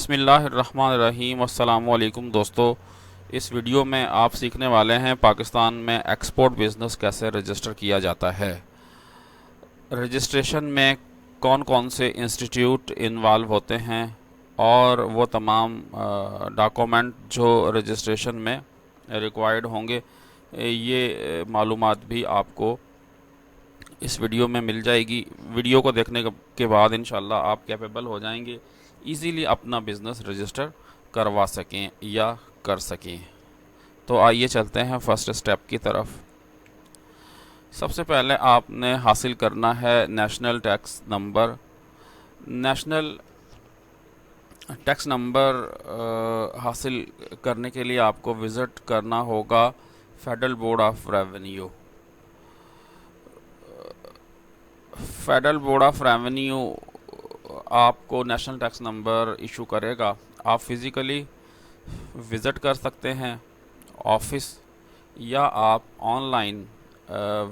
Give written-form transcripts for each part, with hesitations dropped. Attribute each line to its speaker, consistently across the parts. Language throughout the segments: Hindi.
Speaker 1: बिस्मिल्लाहिर्रहमानिर्रहीम। अस्सलामुअलैकुम दोस्तों, इस वीडियो में आप सीखने वाले हैं पाकिस्तान में एक्सपोर्ट बिज़नेस कैसे रजिस्टर किया जाता है। रजिस्ट्रेशन में कौन कौन से इंस्टीट्यूट इन्वॉल्व होते हैं और वो तमाम डॉक्यूमेंट जो रजिस्ट्रेशन में रिक्वायर्ड होंगे, ये मालूमात भी आपको इस वीडियो में मिल जाएगी। वीडियो को देखने के बाद इंशाल्लाह आप कैपेबल हो जाएंगे इजीली अपना बिज़नेस रजिस्टर करवा सकें या कर सकें। तो आइए चलते हैं फर्स्ट स्टेप की तरफ। सबसे पहले आपने हासिल करना है national tax number. National tax number हासिल करने के लिए आपको विज़िट करना होगा federal board of revenue. Federal board of revenue आपको नेशनल टैक्स नंबर इशू करेगा। आप फिज़िकली विज़िट कर सकते हैं ऑफिस, या आप ऑनलाइन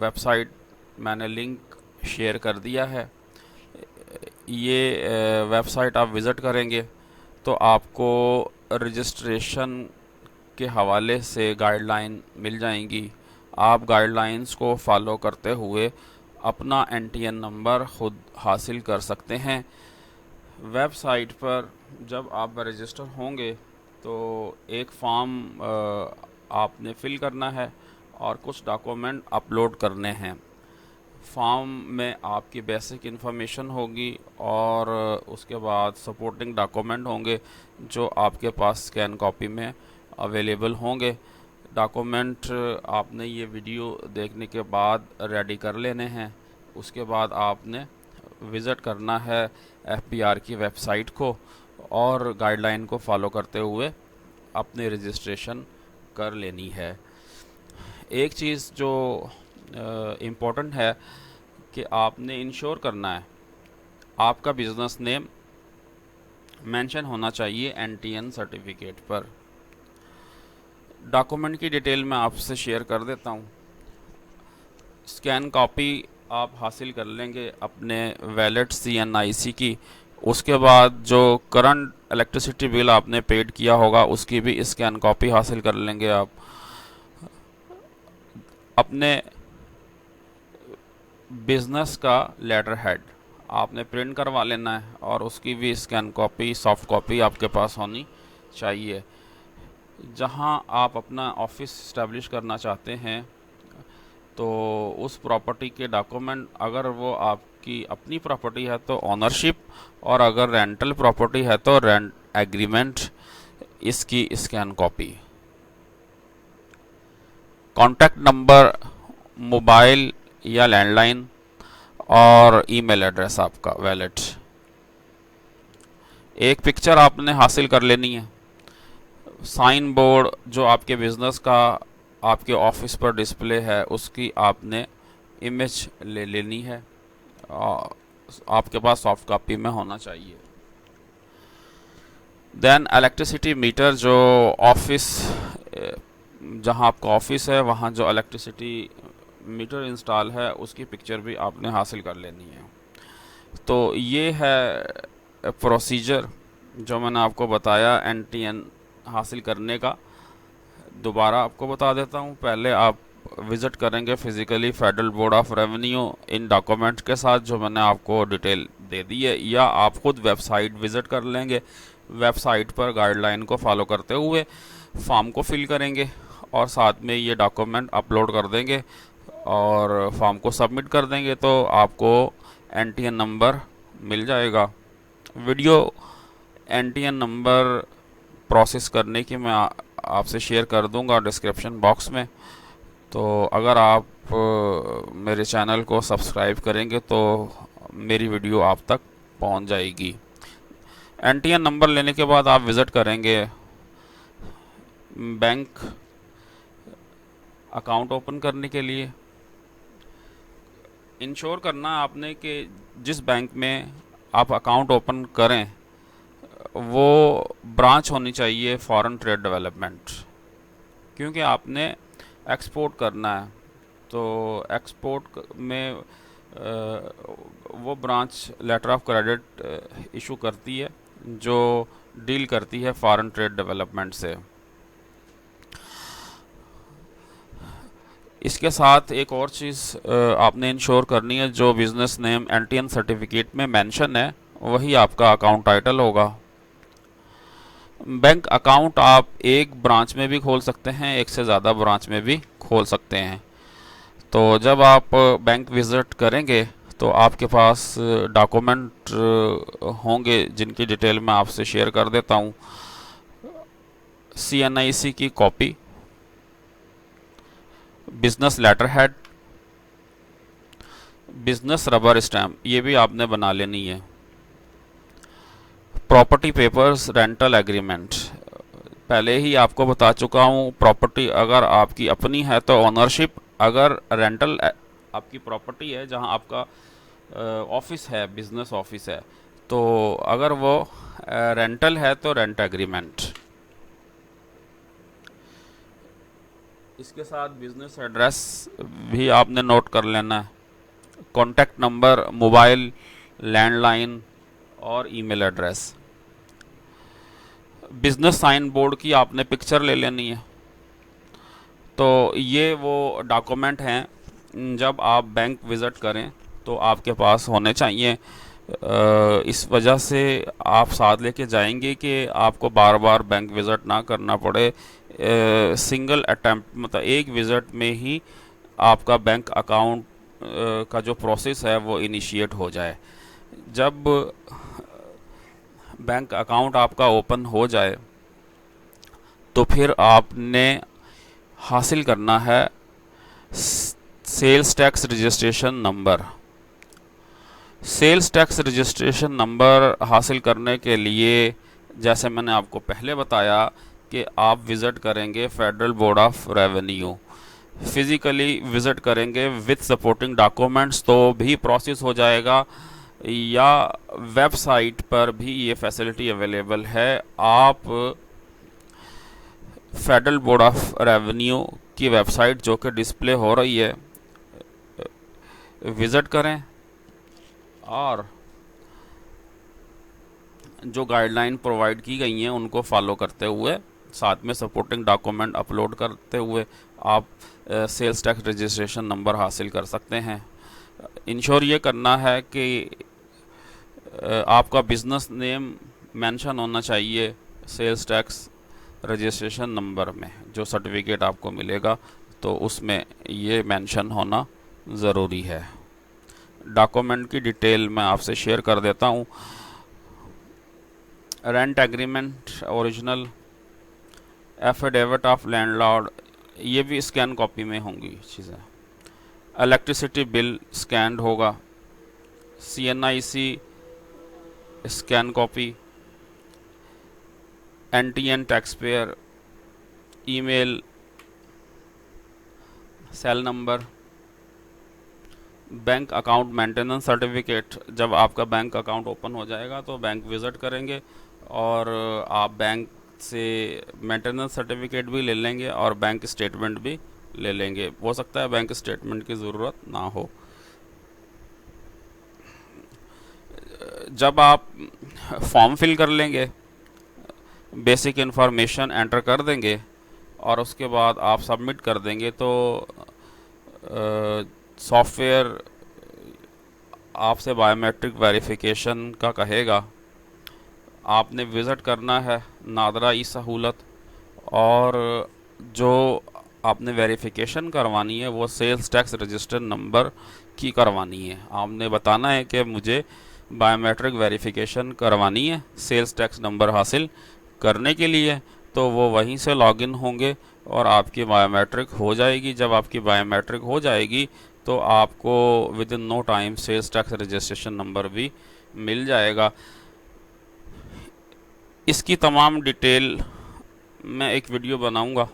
Speaker 1: वेबसाइट मैंने लिंक शेयर कर दिया है। ये वेबसाइट आप विज़िट करेंगे तो आपको रजिस्ट्रेशन के हवाले से गाइडलाइन मिल जाएंगी। आप गाइडलाइंस को फॉलो करते हुए अपना एनटीएन नंबर खुद हासिल कर सकते हैं। वेबसाइट पर जब आप रजिस्टर होंगे तो एक फॉर्म आपने फिल करना है और कुछ डॉक्यूमेंट अपलोड करने हैं। फॉर्म में आपकी बेसिक इन्फॉर्मेशन होगी और उसके बाद सपोर्टिंग डॉक्यूमेंट होंगे जो आपके पास स्कैन कॉपी में अवेलेबल होंगे। डॉक्यूमेंट आपने ये वीडियो देखने के बाद रेडी कर लेने हैं। उसके बाद आपने विज़िट करना है एफबीआर की वेबसाइट को और गाइडलाइन को फॉलो करते हुए अपनी रजिस्ट्रेशन कर लेनी है। एक चीज़ जो इम्पोर्टेंट है कि आपने इंश्योर करना है आपका बिज़नेस नेम मेंशन होना चाहिए एनटीएन सर्टिफिकेट पर। डॉक्यूमेंट की डिटेल मैं आपसे शेयर कर देता हूँ। स्कैन कॉपी आप हासिल कर लेंगे अपने वैलिड सीएनआईसी की। उसके बाद जो करंट इलेक्ट्रिसिटी बिल आपने पेड किया होगा उसकी भी स्कैन कॉपी हासिल कर लेंगे आप। अपने बिज़नेस का लेटर हेड आपने प्रिंट करवा लेना है और उसकी भी स्कैन कॉपी सॉफ्ट कॉपी आपके पास होनी चाहिए। जहां आप अपना ऑफिस इस्टेब्लिश करना चाहते हैं तो उस प्रॉपर्टी के डॉक्यूमेंट, अगर वो आपकी अपनी प्रॉपर्टी है तो ओनरशिप, और अगर रेंटल प्रॉपर्टी है तो रेंट एग्रीमेंट, इसकी scan copy. Contact number, mobile या लैंडलाइन और ईमेल एड्रेस आपका वैलिड। एक पिक्चर आपने हासिल कर लेनी है। साइन बोर्ड जो आपके बिज़नेस का आपके ऑफिस पर डिस्प्ले है उसकी आपने इमेज ले लेनी है। आपके पास सॉफ्ट कॉपी में होना चाहिए। देन इलेक्ट्रिसिटी मीटर जो ऑफिस, जहां आपका ऑफिस है वहां जो इलेक्ट्रिसिटी मीटर इंस्टॉल है उसकी पिक्चर भी आपने हासिल कर लेनी है। तो ये है प्रोसीजर जो मैंने आपको बताया एनटीएन हासिल करने का। दोबारा आपको बता देता हूँ। पहले आप विज़िट करेंगे physically federal board of revenue in document के साथ जो मैंने आपको डिटेल दे दी है, या आप खुद वेबसाइट विज़िट कर लेंगे। वेबसाइट पर गाइडलाइन को फॉलो करते हुए फॉर्म को फिल करेंगे और साथ में ये डॉक्यूमेंट अपलोड कर देंगे और फॉर्म को सबमिट कर देंगे तो आपको एनटीएन नंबर मिल जाएगा। वीडियो एनटीएन नंबर प्रोसेस करने की मैं आपसे शेयर कर दूंगा डिस्क्रिप्शन बॉक्स में। तो अगर आप मेरे चैनल को सब्सक्राइब करेंगे तो मेरी वीडियो आप तक पहुंच जाएगी। एनटीएन नंबर लेने के बाद आप विज़िट करेंगे बैंक अकाउंट ओपन करने के लिए। इंश्योर करना आपने कि जिस बैंक में आप अकाउंट ओपन करें वो ब्रांच होनी चाहिए फॉरेन ट्रेड डेवलपमेंट, क्योंकि आपने एक्सपोर्ट करना है। तो एक्सपोर्ट में वो branch letter of credit issue करती है जो डील करती है फॉरेन ट्रेड डेवलपमेंट से। इसके साथ एक और चीज़ आपने इंश्योर करनी है, जो बिजनेस नेम एनटीएन सर्टिफिकेट में मेंशन है वही आपका अकाउंट टाइटल होगा। बैंक अकाउंट आप एक ब्रांच में भी खोल सकते हैं, एक से ज़्यादा ब्रांच में भी खोल सकते हैं। तो जब आप बैंक विज़िट करेंगे तो आपके पास डॉक्यूमेंट होंगे जिनकी डिटेल मैं आपसे शेयर कर देता हूँ। CNIC की copy, business letter head, business rubber stamp ये भी आपने बना लेनी है, प्रॉपर्टी पेपर्स, रेंटल एग्रीमेंट। पहले ही आपको बता चुका हूँ, प्रॉपर्टी अगर आपकी अपनी है तो ओनरशिप, अगर रेंटल आपकी प्रॉपर्टी है जहाँ आपका ऑफिस है, बिजनेस ऑफिस है, तो अगर वो रेंटल है तो रेंट एग्रीमेंट। इसके साथ बिजनेस एड्रेस भी आपने नोट कर लेना है, कॉन्टैक्ट नंबर, मोबाइल, लैंडलाइन और email address. Business sign board की आपने पिक्चर ले लेनी है। तो ये वो डॉक्यूमेंट हैं जब आप बैंक विज़िट करें तो आपके पास होने चाहिए। इस वजह से आप साथ लेके जाएंगे कि आपको बार बार बैंक विज़िट ना करना पड़े। सिंगल अटैम्प्ट मतलब एक विज़िट में ही आपका बैंक अकाउंट का जो प्रोसेस है वो इनिशिएट हो जाए। जब बैंक अकाउंट आपका ओपन हो जाए तो फिर आपने हासिल करना है sales tax registration number. Sales tax registration number हासिल करने के लिए, जैसे मैंने आपको पहले बताया कि आप विज़िट करेंगे federal board of revenue, physically visit करेंगे विथ सपोर्टिंग डॉक्यूमेंट्स तो भी प्रोसेस हो जाएगा, या वेबसाइट पर भी ये फैसिलिटी अवेलेबल है। आप फेडरल बोर्ड ऑफ रेवेन्यू की वेबसाइट जो कि डिस्प्ले हो रही है विज़िट करें और जो गाइडलाइन प्रोवाइड की गई हैं उनको फॉलो करते हुए, साथ में सपोर्टिंग डॉक्यूमेंट अपलोड करते हुए आप सेल्स टैक्स रजिस्ट्रेशन नंबर हासिल कर सकते हैं। इंश्योर ये करना है कि आपका बिजनेस नेम मेंशन होना चाहिए सेल्स टैक्स रजिस्ट्रेशन नंबर में, जो सर्टिफिकेट आपको मिलेगा तो उसमें ये मेंशन होना ज़रूरी है। डॉक्यूमेंट की डिटेल मैं आपसे शेयर कर देता हूँ। Rent agreement original, affidavit of landlord ये भी स्कैन कॉपी में होंगी चीज़ें। इलेक्ट्रिसिटी बिल स्कैंड होगा, CNIC scan copy, NTN tax payer, email, cell number, bank account maintenance certificate. जब आपका बैंक अकाउंट ओपन हो जाएगा तो बैंक विज़िट करेंगे और आप बैंक से मेंटेनेंस सर्टिफिकेट भी ले लेंगे और बैंक स्टेटमेंट भी ले लेंगे। हो सकता है बैंक स्टेटमेंट की ज़रूरत ना हो। जब आप फॉर्म फिल कर लेंगे, बेसिक इन्फॉर्मेशन एंटर कर देंगे और उसके बाद आप सबमिट कर देंगे तो सॉफ्टवेयर आपसे बायोमेट्रिक वेरिफिकेशन का कहेगा। आपने विज़िट करना है नादरा ई सहूलत और जो आपने वेरिफिकेशन करवानी है वो सेल्स टैक्स रजिस्टर नंबर की करवानी है। आपने बताना है कि मुझे बायोमेट्रिक वेरिफिकेशन करवानी है सेल्स टैक्स नंबर हासिल करने के लिए, तो वो वहीं से लॉगिन होंगे और आपकी बायोमेट्रिक हो जाएगी। जब आपकी बायोमेट्रिक हो जाएगी तो आपको within no time sales tax registration number भी मिल जाएगा। इसकी तमाम डिटेल मैं एक वीडियो बनाऊंगा,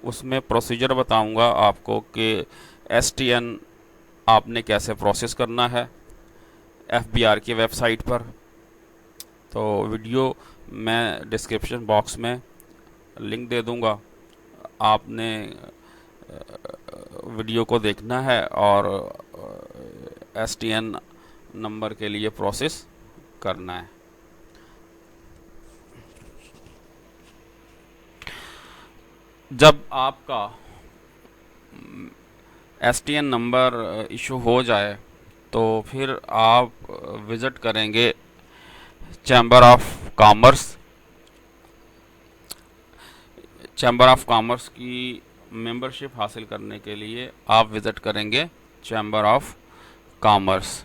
Speaker 1: उसमें प्रोसीजर बताऊंगा आपको कि STN आपने कैसे प्रोसेस करना है FBR की वेबसाइट पर। तो वीडियो मैं डिस्क्रिप्शन बॉक्स में लिंक दे दूंगा, आपने वीडियो को देखना है और STN नंबर के लिए प्रोसेस करना है। जब आपका एसटीएन नंबर इशू हो जाए तो फिर आप विज़िट करेंगे chamber of commerce. Chamber of commerce की मेंबरशिप हासिल करने के लिए आप विज़िट करेंगे चैम्बर ऑफ कॉमर्स।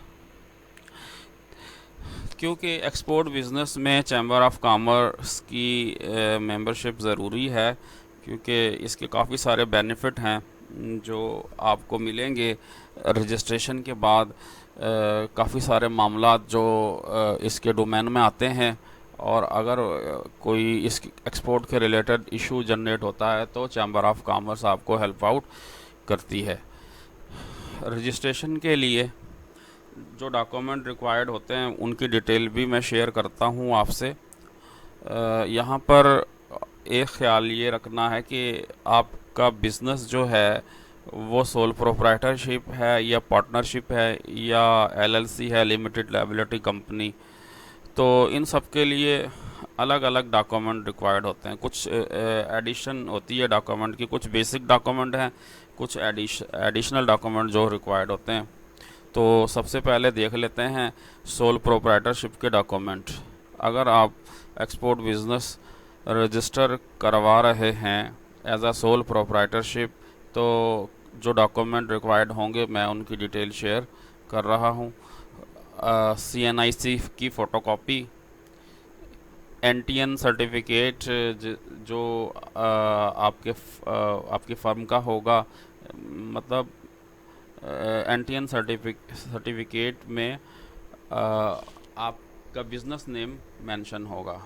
Speaker 1: क्योंकि एक्सपोर्ट बिज़नेस में चैम्बर ऑफ कॉमर्स की मेंबरशिप ज़रूरी है, क्योंकि इसके काफ़ी सारे बेनिफिट हैं जो आपको मिलेंगे रजिस्ट्रेशन के बाद। काफ़ी सारे मामलात जो इसके डोमेन में आते हैं, और अगर कोई इस एक्सपोर्ट के रिलेटेड इशू जनरेट होता है तो चैम्बर ऑफ कॉमर्स आपको हेल्प आउट करती है। रजिस्ट्रेशन के लिए जो डॉक्यूमेंट रिक्वायर्ड होते हैं उनकी डिटेल भी मैं शेयर करता हूँ आपसे। यहाँ पर एक ख्याल ये रखना है कि आपका बिज़नेस जो है वो सोल प्रोप्राइटरशिप है या पार्टनरशिप है या एलएलसी है, लिमिटेड लायबिलिटी कंपनी। तो इन सब के लिए अलग अलग डॉक्यूमेंट रिक्वायर्ड होते हैं। कुछ एडिशन होती है डॉक्यूमेंट की, कुछ बेसिक डॉक्यूमेंट हैं, कुछ एडिशनल डॉक्यूमेंट जो रिक्वायर्ड होते हैं। तो सबसे पहले देख लेते हैं सोल प्रोप्राइटरशिप के डॉक्यूमेंट। अगर आप एक्सपोर्ट बिज़नेस रजिस्टर करवा रहे हैं एज अ सोल प्रोप्राइटरशिप, तो जो डॉक्यूमेंट रिक्वायर्ड होंगे मैं उनकी डिटेल शेयर कर रहा हूँ। CNIC की फ़ोटोकॉपी, NTN सर्टिफिकेट जो आपके फर्म का होगा, मतलब NTN सर्टिफिकेट में आपका बिज़नेस नेम मेंशन होगा,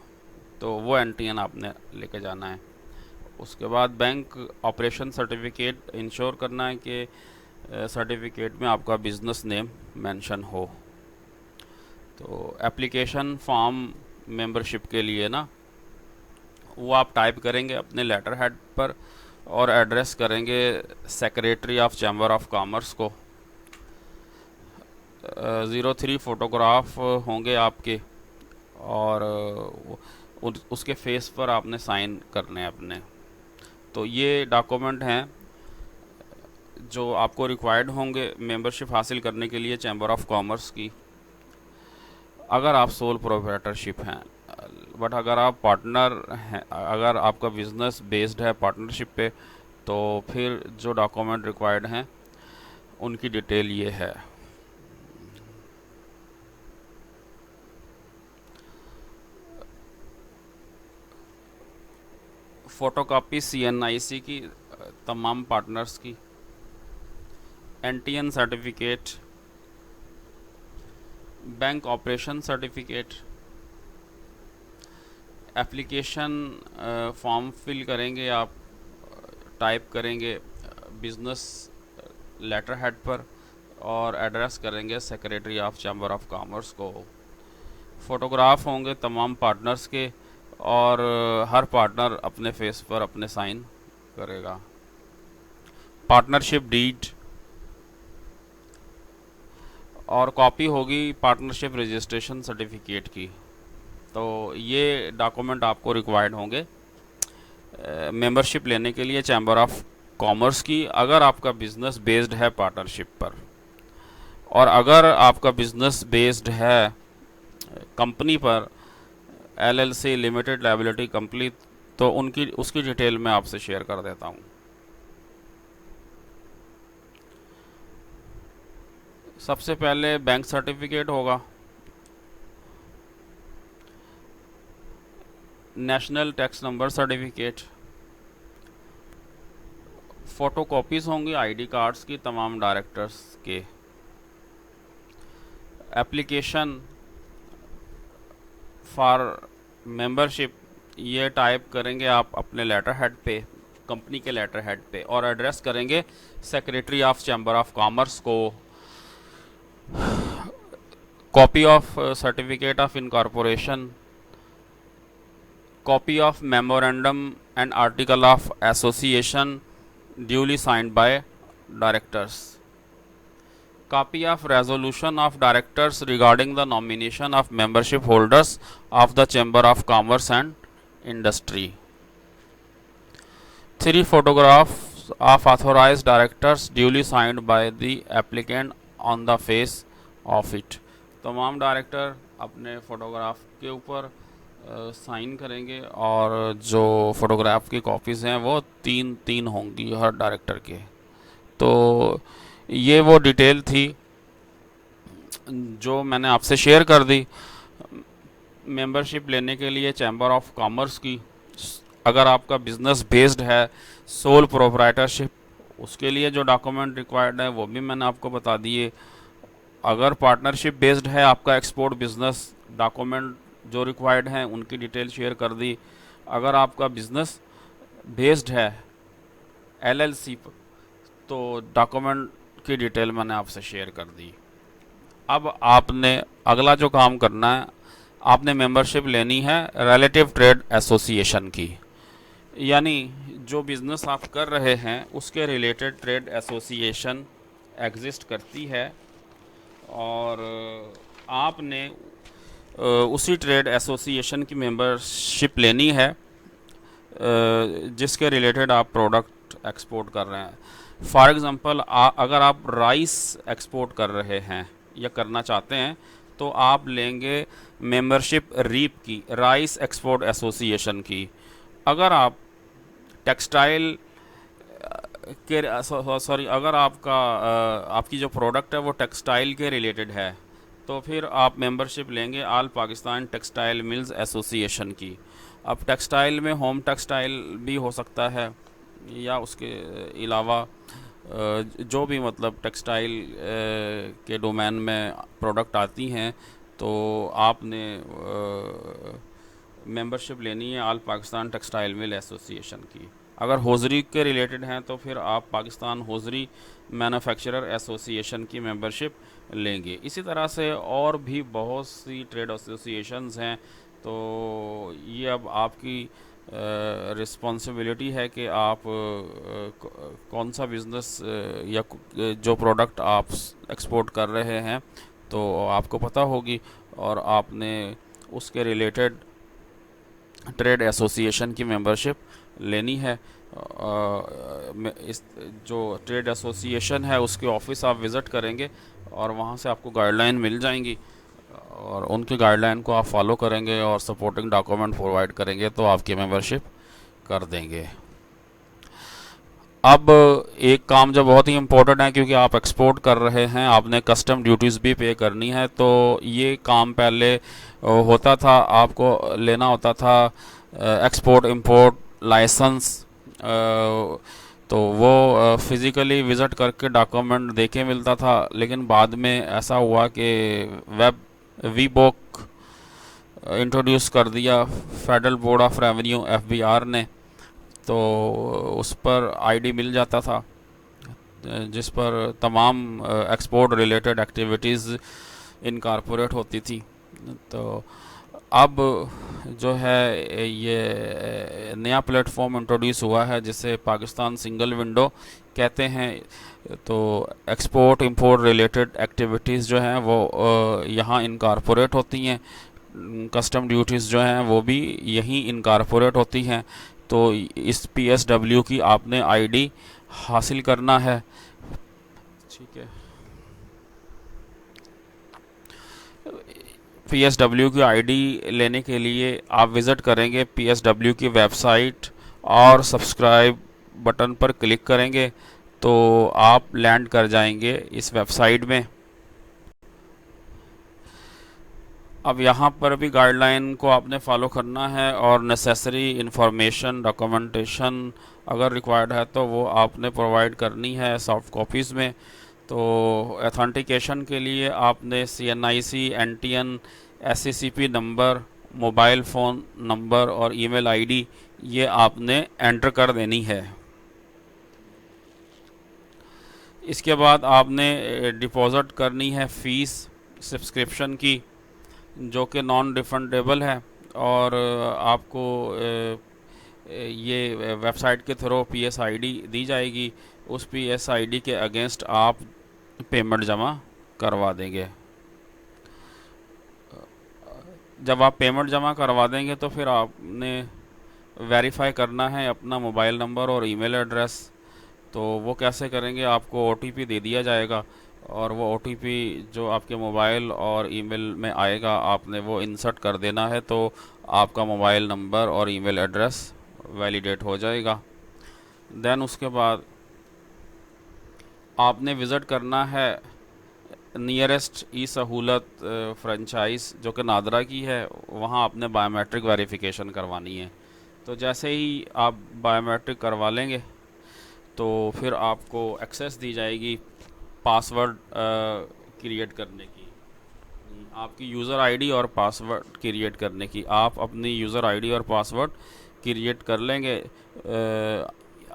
Speaker 1: तो वो NTN आपने लेके जाना है। उसके बाद बैंक ऑपरेशन सर्टिफिकेट इंश्योर करना है कि सर्टिफिकेट में आपका बिज़नेस नेम मेंशन हो। तो एप्लीकेशन फॉर्म मेंबरशिप के लिए ना, वो आप टाइप करेंगे अपने लेटर हेड पर और एड्रेस करेंगे secretary of chamber of commerce को। 03 फ़ोटोग्राफ होंगे आपके, और उसके फेस पर आपने साइन करने हैं अपने। तो ये डॉक्यूमेंट हैं जो आपको रिक्वायर्ड होंगे मेंबरशिप हासिल करने के लिए चैम्बर ऑफ कॉमर्स की, अगर आप सोल प्रोप्राइटरशिप हैं। बट अगर आप पार्टनर हैं, अगर आपका बिज़नेस बेस्ड है पार्टनरशिप पे, तो फिर जो डॉक्यूमेंट रिक्वायर्ड हैं उनकी डिटेल ये है। फ़ोटोकॉपी CNIC की तमाम पार्टनर्स की, NTN certificate, bank operation certificate, application form fill करेंगे आप, टाइप करेंगे बिज़नेस लेटर हेड पर और एड्रेस करेंगे secretary of chamber of commerce को। फ़ोटोग्राफ होंगे तमाम पार्टनर्स के, और हर पार्टनर अपने फेस पर अपने साइन करेगा। पार्टनरशिप डीड और कॉपी होगी पार्टनरशिप रजिस्ट्रेशन सर्टिफिकेट की। तो ये डॉक्यूमेंट आपको रिक्वायर्ड होंगे मेंबरशिप लेने के लिए चैम्बर ऑफ कॉमर्स की, अगर आपका बिज़नेस बेस्ड है पार्टनरशिप पर। और अगर आपका बिज़नेस बेस्ड है कंपनी पर, LLC, लिमिटेड लायबिलिटी कंपनी, तो उसकी डिटेल मैं आपसे शेयर कर देता हूँ। सबसे पहले बैंक सर्टिफिकेट होगा, national tax number certificate, photocopies होंगी ID कार्ड्स की तमाम डायरेक्टर्स के, एप्लीकेशन फॉर मेंबरशिप ये टाइप करेंगे आप अपने लेटर हेड पे, कंपनी के लेटर हेड पे, और एड्रेस करेंगे secretary of chamber of commerce को। Copy of certificate of incorporation, copy of memorandum and article of association duly signed by directors, copy of resolution of directors regarding the nomination of membership holders of the Chamber of Commerce and Industry, 3 photographs of authorized directors duly signed by the applicant on the face of it। तमाम डायरेक्टर अपने फ़ोटोग्राफ के ऊपर साइन करेंगे और जो फ़ोटोग्राफ की कॉपीज़ हैं वो 3 होंगी हर डायरेक्टर के। तो ये वो डिटेल थी जो मैंने आपसे शेयर कर दी मेंबरशिप लेने के लिए चैम्बर ऑफ कॉमर्स की। अगर आपका बिजनेस बेस्ड है, सोल प्रोप्राइटरशिप, उसके लिए जो डॉक्यूमेंट रिक्वायर्ड है वो भी मैंने आपको बता दिए। अगर पार्टनरशिप बेस्ड है आपका एक्सपोर्ट बिजनेस, डॉक्यूमेंट जो रिक्वायर्ड हैं उनकी डिटेल शेयर कर दी। अगर आपका बिजनेस बेस्ड है एलएलसी पर, तो डॉक्यूमेंट की डिटेल मैंने आपसे शेयर कर दी। अब आपने अगला जो काम करना है, आपने मेंबरशिप लेनी है रिलेटिव ट्रेड एसोसिएशन की, यानी जो बिज़नेस आप कर रहे हैं उसके रिलेटेड ट्रेड एसोसिएशन एग्जिस्ट करती है और आपने उसी ट्रेड एसोसिएशन की मेंबरशिप लेनी है जिसके रिलेटेड आप प्रोडक्ट एक्सपोर्ट कर रहे हैं। फॉर एग्ज़ाम्पल अगर आप राइस एक्सपोर्ट कर रहे हैं या करना चाहते हैं तो आप लेंगे मेंबरशिप रीप की, राइस एक्सपोर्ट एसोसिएशन की। अगर आप टेक्सटाइल के सॉरी अगर आपकी जो प्रोडक्ट है वो टेक्सटाइल के रिलेटेड है तो फिर आप मेंबरशिप लेंगे all Pakistan textile mills association की। अब टेक्सटाइल में होम टेक्सटाइल भी हो सकता है या उसके अलावा जो भी मतलब टेक्सटाइल के डोमेन में प्रोडक्ट आती हैं तो आपने मेंबरशिप लेनी है all Pakistan textile mill association की। अगर होजरी के रिलेटेड हैं तो फिर आप पाकिस्तान होजरी मैन्युफैक्चरर एसोसिएशन की मेंबरशिप लेंगे। इसी तरह से और भी बहुत सी ट्रेड एसोसिएशंस हैं। तो ये अब आपकी रिस्पॉन्सिबिलिटी है कि आप कौन सा बिज़नेस या जो प्रोडक्ट आप एक्सपोर्ट कर रहे हैं तो आपको पता होगी और आपने उसके रिलेटेड ट्रेड एसोसिएशन की मेंबरशिप लेनी है। इस जो ट्रेड एसोसिएशन है उसके ऑफिस आप विज़िट करेंगे और वहाँ से आपको गाइडलाइन मिल जाएंगी और उनकी गाइडलाइन को आप फॉलो करेंगे और सपोर्टिंग डॉक्यूमेंट प्रोवाइड करेंगे तो आपकी मेंबरशिप कर देंगे। अब एक काम जो बहुत ही इम्पोर्टेंट है, क्योंकि आप एक्सपोर्ट कर रहे हैं, आपने कस्टम ड्यूटीज़ भी पे करनी है। तो ये काम पहले होता था, आपको लेना होता था एक्सपोर्ट इंपोर्ट लाइसेंस, तो वो फ़िज़िकली विज़िट करके डॉक्यूमेंट देके मिलता था। लेकिन बाद में ऐसा हुआ कि वीबॉक इंट्रोड्यूस कर दिया federal board of revenue FBR ने, तो उस पर आईडी मिल जाता था जिस पर तमाम एक्सपोर्ट रिलेटेड एक्टिविटीज़ इनकॉर्पोरेट होती थी। तो अब जो है ये नया प्लेटफॉर्म इंट्रोड्यूस हुआ है जिसे पाकिस्तान सिंगल विंडो कहते हैं। तो एक्सपोर्ट इंपोर्ट रिलेटेड एक्टिविटीज़ जो हैं वो यहाँ इनकॉर्पोरेट होती हैं, कस्टम ड्यूटीज़ जो हैं वो भी यहीं इनकॉर्पोरेट होती हैं। तो इस PSW की आपने आईडी हासिल करना है, ठीक है। PSW की आईडी लेने के लिए आप विज़िट करेंगे PSW की वेबसाइट और सब्सक्राइब बटन पर क्लिक करेंगे तो आप लैंड कर जाएंगे इस वेबसाइट में। अब यहाँ पर भी गाइडलाइन को आपने फॉलो करना है और नेसेसरी इंफॉर्मेशन डॉक्यूमेंटेशन अगर रिक्वायर्ड है तो वो आपने प्रोवाइड करनी है सॉफ्ट कॉपीज़ में। तो ऑथेंटिकेशन के लिए आपने CNIC NTN SCCP number, mobile phone number और ईमेल आईडी ये आपने एंटर कर देनी है। इसके बाद आपने डिपॉज़िट करनी है फ़ीस सब्सक्रिप्शन की जो कि नॉन रिफंडेबल है और आपको ये वेबसाइट के थ्रू PSID दी जाएगी। उस PSID के अगेंस्ट आप पेमेंट जमा करवा देंगे। जब आप पेमेंट जमा करवा देंगे तो फिर आपने वेरीफाई करना है अपना मोबाइल नंबर और ईमेल एड्रेस। तो वो कैसे करेंगे, आपको ओटीपी दे दिया जाएगा और वो ओटीपी जो आपके मोबाइल और ईमेल में आएगा आपने वो इंसर्ट कर देना है, तो आपका मोबाइल नंबर और ईमेल एड्रेस वैलिडेट हो जाएगा। देन उसके बाद आपने विज़िट करना है नियरेस्ट ई सहूलत फ्रेंचाइज जो कि नादरा की है, वहाँ आपने बायोमेट्रिक वेरिफिकेशन करवानी है। तो जैसे ही आप बायोमेट्रिक करवा लेंगे तो फिर आपको एक्सेस दी जाएगी पासवर्ड क्रिएट करने की, आपकी यूज़र आईडी और पासवर्ड क्रिएट करने की। आप अपनी यूज़र आईडी और पासवर्ड क्रिएट कर लेंगे।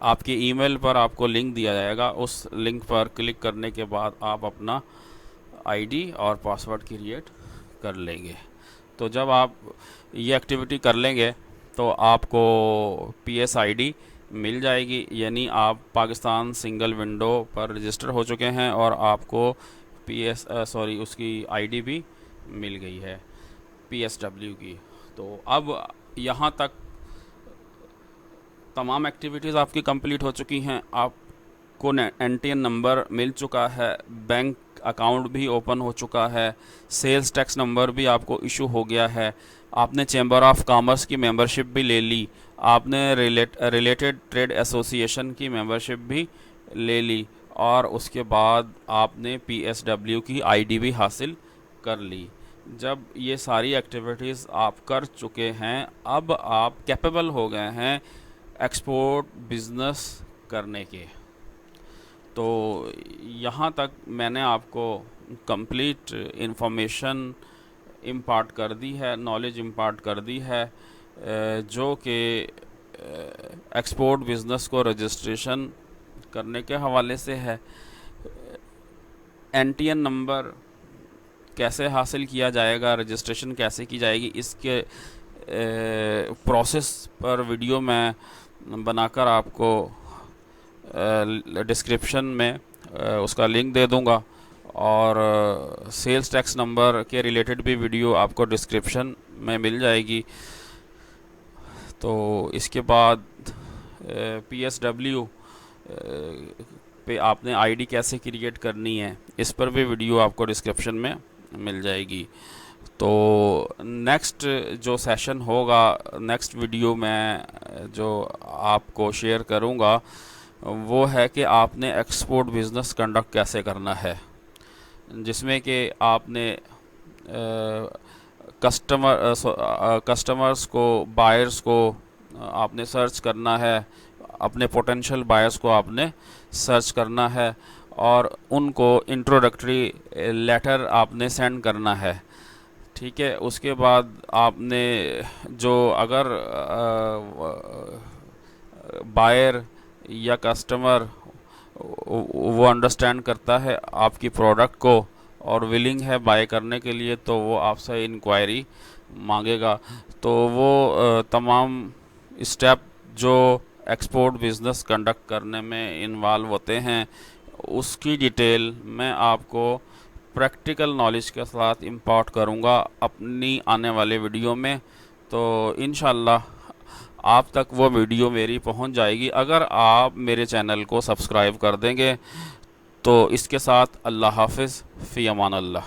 Speaker 1: आपके ईमेल पर आपको लिंक दिया जाएगा, उस लिंक पर क्लिक करने के बाद आप अपना आईडी और पासवर्ड क्रिएट कर लेंगे। तो जब आप ये एक्टिविटी कर लेंगे तो आपको पीएस आईडी मिल जाएगी, यानी आप पाकिस्तान सिंगल विंडो पर रजिस्टर हो चुके हैं और आपको उसकी आईडी भी मिल गई है पीएसडब्ल्यू की। तो अब यहाँ तक तमाम एक्टिविटीज़ आपकी कंप्लीट हो चुकी हैं। आपको एनटीएन नंबर मिल चुका है, बैंक अकाउंट भी ओपन हो चुका है, सेल्स टैक्स नंबर भी आपको इशू हो गया है, आपने चैम्बर ऑफ कॉमर्स की मेंबरशिप भी ले ली, आपने रिलेटेड ट्रेड एसोसिएशन की मेंबरशिप भी ले ली और उसके बाद आपने पीएसडब्ल्यू की आईडी भी हासिल कर ली। जब ये सारी एक्टिविटीज़ आप कर चुके हैं, अब आप कैपेबल हो गए हैं एक्सपोर्ट बिज़नेस करने के। तो यहाँ तक मैंने आपको कंप्लीट इंफॉर्मेशन इम्पार्ट कर दी है, नॉलेज इम्पार्ट कर दी है, जो कि एक्सपोर्ट बिज़नेस को रजिस्ट्रेशन करने के हवाले से है। एनटीएन नंबर कैसे हासिल किया जाएगा, रजिस्ट्रेशन कैसे की जाएगी, इसके प्रोसेस पर वीडियो मैं बनाकर आपको डिस्क्रिप्शन में उसका लिंक दे दूंगा और सेल्स टैक्स नंबर के रिलेटेड भी वीडियो आपको डिस्क्रिप्शन में मिल जाएगी। तो इसके बाद पीएसडब्ल्यू पे आपने आईडी कैसे क्रिएट करनी है, इस पर भी वीडियो आपको डिस्क्रिप्शन में मिल जाएगी। तो नेक्स्ट जो सेशन होगा, नेक्स्ट वीडियो में जो आपको शेयर करूंगा वो है कि आपने एक्सपोर्ट बिज़नेस कंडक्ट कैसे करना है, जिसमें कि आपने कस्टमर्स को, बायर्स को आपने सर्च करना है, अपने पोटेंशियल बायर्स को आपने सर्च करना है और उनको इंट्रोडक्टरी लेटर आपने सेंड करना है। ठीक है, उसके बाद आपने जो अगर बायर या कस्टमर वो अंडरस्टैंड करता है आपकी प्रोडक्ट को और विलिंग है बाय करने के लिए, तो वो आपसे इंक्वायरी मांगेगा। तो वो तमाम स्टेप जो एक्सपोर्ट बिज़नेस कंडक्ट करने में इन्वॉल्व होते हैं उसकी डिटेल मैं आपको प्रैक्टिकल नॉलेज के साथ इम्पार्ट करूँगा अपनी आने वाले वीडियो में। तो इंशाल्लाह आप तक वो वीडियो मेरी पहुंच जाएगी अगर आप मेरे चैनल को सब्सक्राइब कर देंगे। तो इसके साथ अल्लाह हाफिज़, फ़ी अमान अल्लाह।